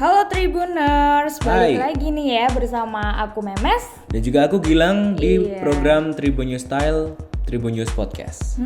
Halo Tribuners, balik Hai. lagi nih ya bersama aku Memes. Dan juga aku Gilang di Iya. program Tribun News Style, Tribun News Podcast.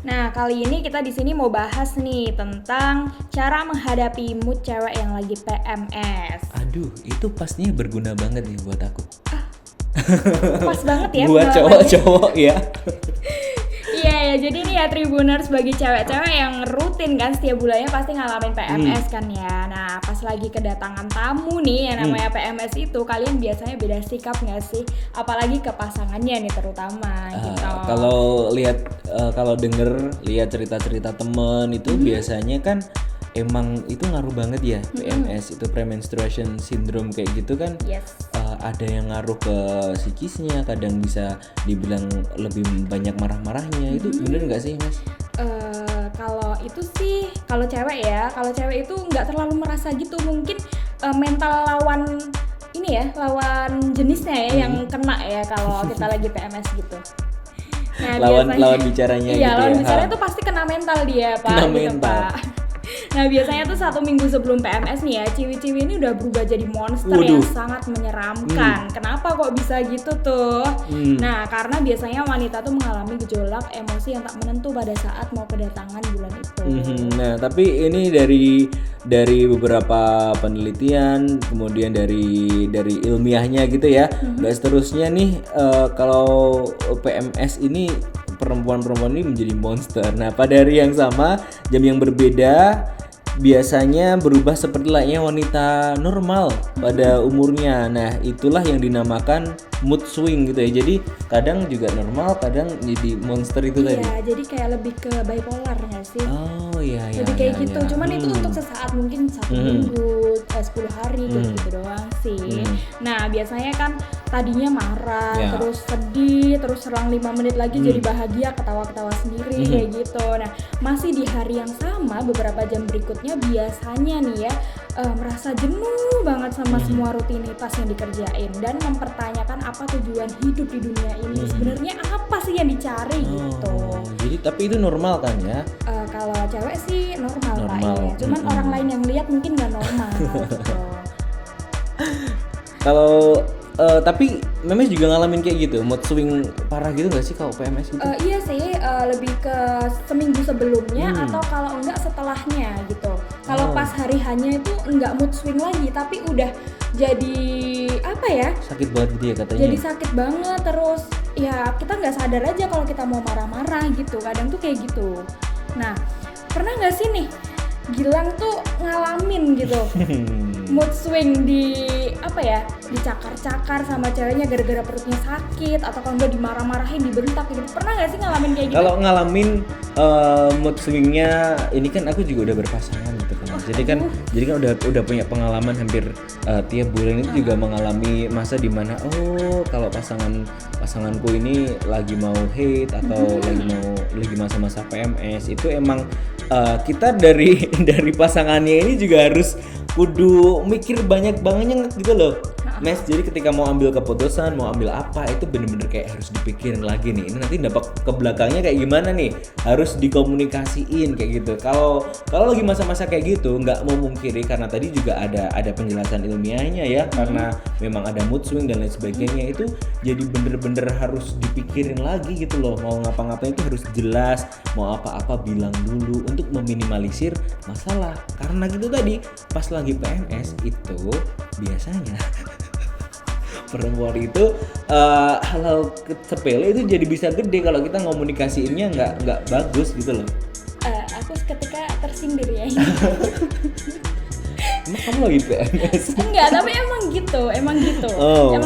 Nah kali ini kita di sini mau bahas nih tentang cara menghadapi mood cewek yang lagi PMS. Aduh, itu pastinya berguna banget nih buat aku. Pas banget ya Buat pengalamannya. cowok-cowok ya. Iya, jadi nih ya Tribuners bagi cewek-cewek yang rutin kan setiap bulannya pasti ngalamin PMS kan ya. Nah pas lagi kedatangan tamu nih yang namanya PMS itu, kalian biasanya beda sikap nggak sih? Apalagi ke pasangannya nih terutama gitu. Kalau lihat cerita-cerita temen itu biasanya kan emang itu ngaruh banget ya. PMS itu premenstruation syndrome kayak gitu kan. Yes. Ada yang ngaruh ke psikisnya, kadang bisa dibilang lebih banyak marah-marahnya. Itu bener nggak sih, Mas? Kalau itu sih, kalau cewek itu nggak terlalu merasa gitu, mungkin mental lawan ini ya, lawan jenisnya ya yang kena ya kalau kita lagi PMS gitu. Nah, Lawan bicaranya iya, gitu lawan ya. bicaranya tuh pasti kena mental dia, Pak. Kena gitu, mental. Pak. Nah biasanya tuh 1 minggu sebelum PMS nih ya, ciwi-ciwi ini udah berubah jadi monster yang Waduh. sangat menyeramkan. Kenapa kok bisa gitu tuh? Nah karena biasanya wanita tuh mengalami gejolak emosi yang tak menentu pada saat mau kedatangan bulan itu. Nah, tapi ini dari beberapa penelitian, kemudian dari ilmiahnya gitu ya. Nggak seterusnya nih kalau PMS ini perempuan-perempuan ini menjadi monster. Nah, pada hari yang sama, jam yang berbeda biasanya berubah seperti layaknya wanita normal pada umurnya. Nah, itulah yang dinamakan mood swing gitu ya. Jadi kadang juga normal, kadang jadi monster itu tadi. Iya, jadi kayak lebih ke bipolar nggak sih? Oh iya ya. Lebih kayak gitu, cuman itu untuk sesaat, mungkin 1 minggu, 10 hari kayak gitu doang sih. Nah biasanya kan tadinya marah, Ya. terus sedih, terus selang 5 menit lagi jadi bahagia, ketawa-ketawa sendiri kayak gitu. Nah masih di hari yang sama, beberapa jam berikutnya biasanya nih ya merasa jenuh banget sama semua rutinitas yang dikerjain dan mempertanyakan apa tujuan hidup di dunia ini. Sebenarnya apa sih yang dicari gitu. Jadi tapi itu normal kan ya? Kalau cewek sih normal. Pak Normal. ya. Cuman orang lain yang lihat mungkin nggak normal gitu. Kalau tapi Memes juga ngalamin kayak gitu, mood swing parah gitu nggak sih kalau PMS itu? Iya sih, lebih ke seminggu sebelumnya atau kalau enggak setelahnya gitu. Kalau pas hari hanya itu enggak mood swing lagi, tapi udah jadi apa ya? Sakit banget gitu ya katanya. Jadi sakit banget, terus ya kita nggak sadar aja kalau kita mau marah-marah gitu. Kadang tuh kayak gitu. Nah, pernah nggak sih nih Gilang tuh ngalamin gitu mood swing di apa ya, dicakar-cakar sama ceweknya gara-gara perutnya sakit, atau kalau nggak dimarah-marahin, dibentak gitu. Pernah nggak sih ngalamin kayak gitu? Kalau ngalamin mood swingnya, ini kan aku juga udah berpasangan gitu kan. Jadi kan udah punya pengalaman hampir tiap bulan itu juga mengalami masa dimana kalau pasanganku ini lagi mau hate atau lagi masa-masa PMS itu emang kita dari pasangannya ini juga harus kudu mikir banyak banget gitu loh, Mes. Jadi ketika mau ambil keputusan, mau ambil apa, itu bener-bener kayak harus dipikirin lagi nih. Ini nanti dampak ke belakangnya kayak gimana nih, harus dikomunikasiin kayak gitu. Kalau lagi masa-masa kayak gitu, nggak mau mungkiri karena tadi juga ada penjelasan ilmiahnya ya, karena memang ada mood swing dan lain sebagainya. Itu jadi bener-bener harus dipikirin lagi gitu loh. Mau ngapa-ngapain itu harus jelas, mau apa-apa bilang dulu untuk meminimalisir masalah. Karena gitu tadi pas lagi PMS itu biasanya perempuan itu hal-hal sepele itu jadi bisa gede kalau kita ngomunikasiinnya nggak bagus gitu loh. Aku seketika tersindir ya. Emang kamu lagi PMS? Enggak, tapi emang gitu. Emang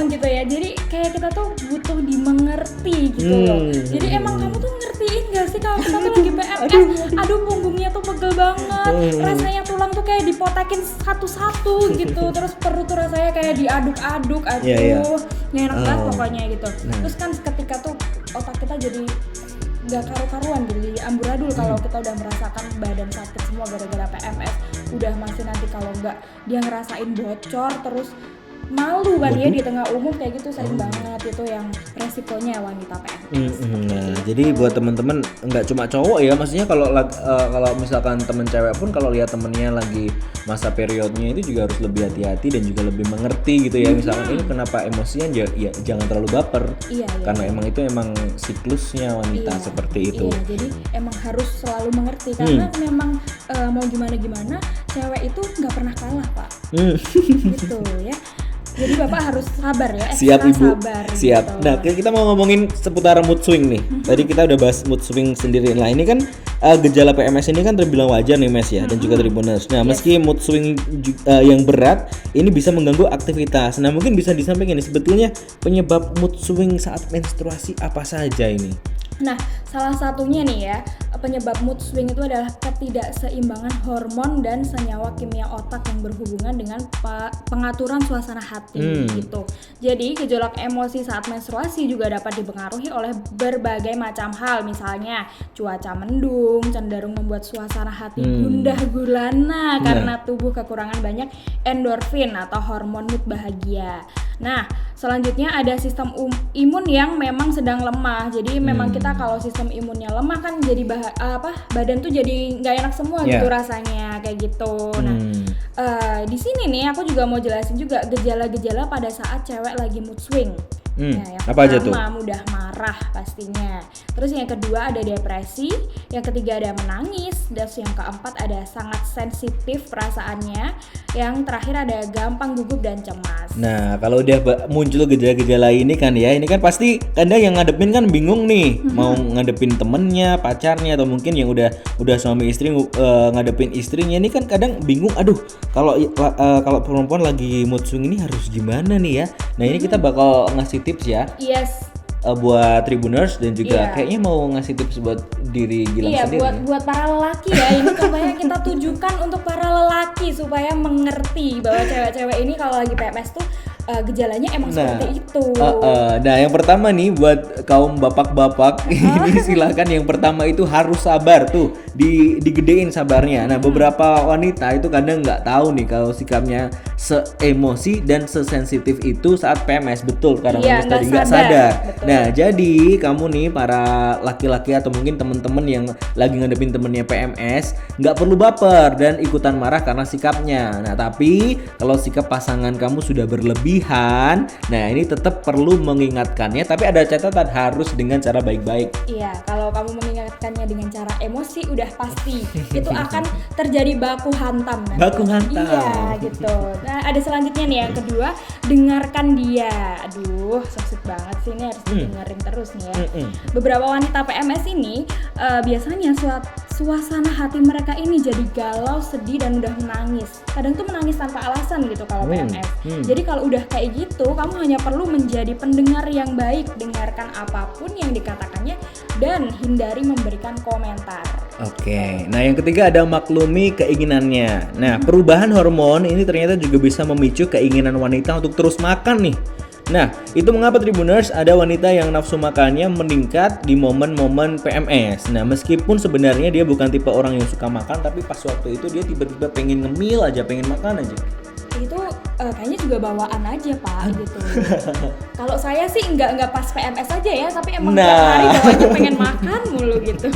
gitu ya. Jadi kayak kita tuh butuh dimengerti gitu loh. Jadi emang kamu tuh ngertiin gak sih kalau kita tuh lagi PMS? Aduh punggungnya tuh pegel banget. Rasanya tulang tuh kayak dipotekin satu-satu gitu. Terus perut tuh rasanya kayak diaduk-aduk. Aduh, nggak enak banget pokoknya gitu. Terus kan seketika tuh otak kita jadi gak karu-karuan gitu, jadi amburadul kalau kita udah merasakan badan sakit semua gara-gara PMS. Udah masih nanti kalau nggak dia ngerasain bocor, terus malu kan ya di tengah umum kayak gitu, sering banget itu yang resikonya wanita PMS. Nah, jadi buat teman-teman nggak cuma cowok ya, maksudnya kalau kalau misalkan temen cewek pun kalau lihat temennya lagi masa periodnya itu juga harus lebih hati-hati dan juga lebih mengerti gitu ya. Misalkan ini kenapa emosian ya jangan terlalu baper. Iya, Karena emang siklusnya wanita seperti itu. Iya, jadi emang harus selalu mengerti karena memang mau gimana cewek itu nggak pernah kalah, Pak. Gitu ya. Jadi Bapak harus sabar ya, Siap Ibu, sabar. siap. Gitu. Nah kita mau ngomongin seputar mood swing nih. Tadi kita udah bahas mood swing sendiri. Nah ini kan gejala PMS ini kan terbilang wajar nih Mes ya, dan juga Tribuners. Nah meski mood swing yang berat, ini bisa mengganggu aktivitas. Nah mungkin bisa disampaikan nih sebetulnya penyebab mood swing saat menstruasi apa saja ini? Nah, salah satunya nih ya, penyebab mood swing itu adalah ketidakseimbangan hormon dan senyawa kimia otak yang berhubungan dengan pengaturan suasana hati gitu. Jadi, gejolak emosi saat menstruasi juga dapat dipengaruhi oleh berbagai macam hal, misalnya cuaca mendung, cenderung membuat suasana hati gundah gulana karena tubuh kekurangan banyak endorfin atau hormon mood bahagia. Nah, selanjutnya ada sistem imun yang memang sedang lemah. Jadi memang kita kalau sistem imunnya lemah kan jadi badan tuh jadi nggak enak semua gitu rasanya kayak gitu. Nah, di sini nih aku juga mau jelasin juga gejala-gejala pada saat cewek lagi mood swing. Nah, yang apa aja tuh? Mudah marah pastinya. Terus yang kedua ada depresi, yang ketiga ada menangis, dan yang keempat ada sangat sensitif perasaannya, yang terakhir ada gampang gugup dan cemas. Nah kalau udah muncul gejala-gejala ini kan ya, ini kan pasti kadang yang ngadepin kan bingung nih, mau ngadepin temennya, pacarnya, atau mungkin yang udah suami istri ngadepin istrinya ini kan kadang bingung. Aduh, kalau perempuan lagi mood swing ini harus gimana nih ya? Nah ini kita bakal ngasih tips ya. Yes. Buat Tribuners dan juga kayaknya mau ngasih tips buat diri Gilang sendiri. Iya, buat para lelaki ya. Ini supaya kita tujukan untuk para lelaki supaya mengerti bahwa cewek-cewek ini kalau lagi PMS tuh gejalanya emang seperti itu. Nah yang pertama nih buat kaum bapak-bapak ini silakan yang pertama itu harus sabar tuh, digedein sabarnya. Nah beberapa wanita itu kadang nggak tahu nih kalau sikapnya seemosi dan sesensitif itu saat PMS, betul karena Mas tadi nggak sadar. Betul. Nah jadi kamu nih para laki-laki atau mungkin temen-temen yang lagi ngadepin temennya PMS nggak perlu baper dan ikutan marah karena sikapnya. Nah tapi kalau sikap pasangan kamu sudah berlebihan, nah ini tetap perlu mengingatkannya, tapi ada catatan harus dengan cara baik-baik. Iya, kalau kamu mengingatkannya dengan cara emosi udah pasti itu akan terjadi baku hantam nanti. Baku hantam. Iya gitu. Nah ada selanjutnya nih yang kedua, dengarkan dia. Aduh, so banget sih, ini harus didengerin terus nih ya. Beberapa wanita PMS ini biasanya suasana hati mereka ini jadi galau, sedih, dan udah menangis. Kadang tuh menangis tanpa alasan gitu kalau PMS. Jadi kalau udah kayak gitu, kamu hanya perlu menjadi pendengar yang baik, dengarkan apapun yang dikatakannya dan hindari memberikan komentar. Oke, nah yang ketiga ada maklumi keinginannya. Nah perubahan hormon ini ternyata juga bisa memicu keinginan wanita untuk terus makan nih. Nah, itu mengapa Tribuners ada wanita yang nafsu makannya meningkat di momen-momen PMS. Nah, meskipun sebenarnya dia bukan tipe orang yang suka makan, tapi pas waktu itu dia tiba-tiba pengen ngemil aja, pengen makan aja. Itu kayaknya juga bawaan aja Pak gitu. Kalau saya sih nggak pas PMS aja ya, tapi emang tiap hari bawaannya pengen makan mulu gitu.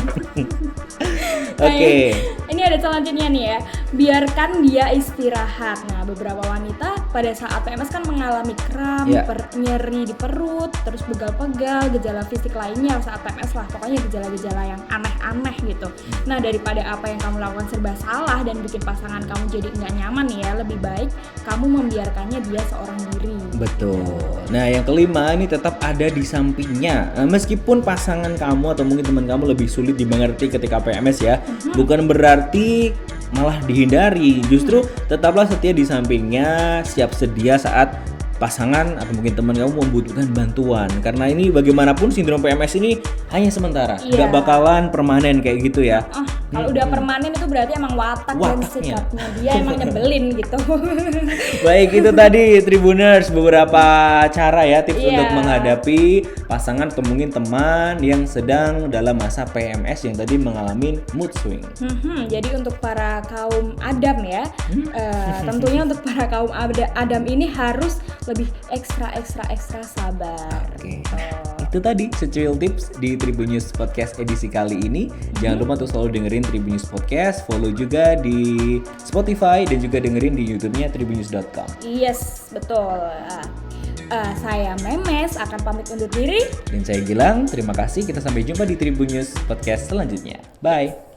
Oke. Ini ada selanjutnya nih ya, biarkan dia istirahat. Nah beberapa wanita pada saat PMS kan mengalami kram, nyeri di perut, terus pegal-pegal, gejala fisik lainnya saat PMS lah. Pokoknya gejala-gejala yang aneh-aneh gitu. Nah daripada apa yang kamu lakukan serba salah dan bikin pasangan kamu jadi nggak nyaman nih ya, lebih baik kamu membiarkannya dia seorang diri. Betul. Nah yang kelima ini tetap ada di sampingnya. Meskipun pasangan kamu atau mungkin teman kamu lebih sulit dimengerti ketika PMS ya, bukan berarti malah dihindari. Justru tetaplah setia di sampingnya, siap sedia saat pasangan atau mungkin teman kamu membutuhkan bantuan. Karena ini bagaimanapun sindrom PMS ini hanya sementara, nggak bakalan permanen kayak gitu ya. Kalau udah permanen itu berarti emang watak dan Wataknya. sikapnya dia emang nyebelin gitu. Baik, itu tadi Tribuners beberapa cara ya tips Iya. untuk menghadapi pasangan atau mungkin teman yang sedang dalam masa PMS yang tadi mengalami mood swing. Jadi untuk para kaum Adam ya, tentunya untuk para kaum Adam ini harus lebih ekstra sabar. Oke. Itu tadi secuil tips di Tribun News Podcast edisi kali ini. Jangan lupa untuk selalu dengerin Tribun News Podcast, follow juga di Spotify dan juga dengerin di YouTube-nya tribunnews.com. Yes, betul. Saya Memes akan pamit undur diri. Dan saya Gilang, terima kasih. Kita sampai jumpa di Tribun News Podcast selanjutnya. Bye.